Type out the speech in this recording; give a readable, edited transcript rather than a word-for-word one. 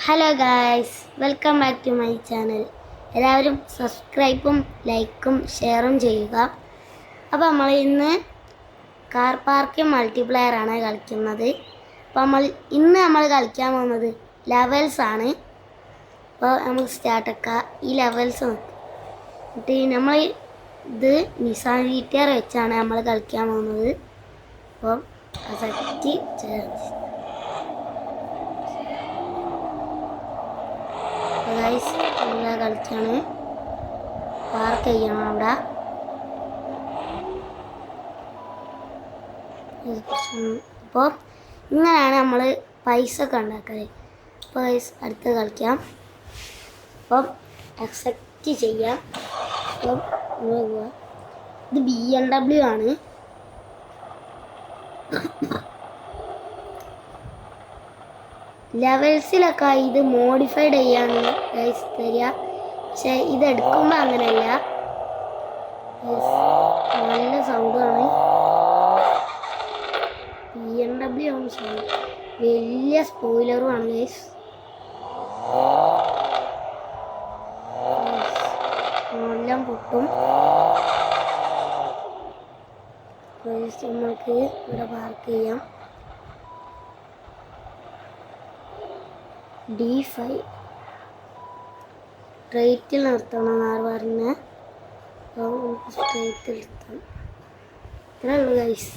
Hello guys, welcome back to my channel. എല്ലാവരും സബ്സ്ക്രൈബും ലൈക്കും ഷെയറും ചെയ്യുക. അപ്പോൾ നമ്മൾ ഇന്ന് കാർ പാർക്കിംഗ് മൾട്ടിപ്ലെയർ ആണ് കളിക്കുന്നത്. അപ്പോൾ നമ്മൾ കളിക്കാൻ പോകുന്നത് ലെവൽസ് ആണ്. അപ്പോൾ നമുക്ക് സ്റ്റാർട്ടാക്കാം ഈ ലെവൽസ്. എന്നിട്ട് നമ്മൾ ഇത് നിസാൻ GTR വെച്ചാണ് നമ്മൾ കളിക്കാൻ പോകുന്നത്. അപ്പോൾ സെറ്റ് കളിച്ചാണ് പാർക്ക് ചെയ്യണം അവിടെ. അപ്പോൾ ഇങ്ങനെയാണ് നമ്മൾ പൈസ ഒക്കെ ഉണ്ടാക്കല്. അപ്പോൾ അടുത്ത് കളിക്കാം. അപ്പം അക്സെപ്റ്റ് ചെയ്യാം. അപ്പം ഇത് BMW ആണ്. ലെവൽസിലൊക്കെ ഇത് മോഡിഫൈഡ് ചെയ്യാണ് തരിക. പക്ഷെ ഇതെടുക്കുമ്പോൾ അങ്ങനെയല്ല. നല്ല സൗണ്ടാണ്. BMW ആണ് സൗണ്ട്. വലിയ സ്പോയിലറും ആണ് ഗൈസ്. എല്ലാം പൊട്ടും. നമ്മൾക്ക് ഇവിടെ പാർക്ക് ചെയ്യാം. D5 സ്ട്രൈറ്റിൽ നിർത്തണം എന്നാണ് പറഞ്ഞത്. അപ്പോൾ നമുക്ക് സ്ട്രൈറ്റിൽ നിർത്താം. ഇത്രേ ഉള്ളൂ ഗൈസ്.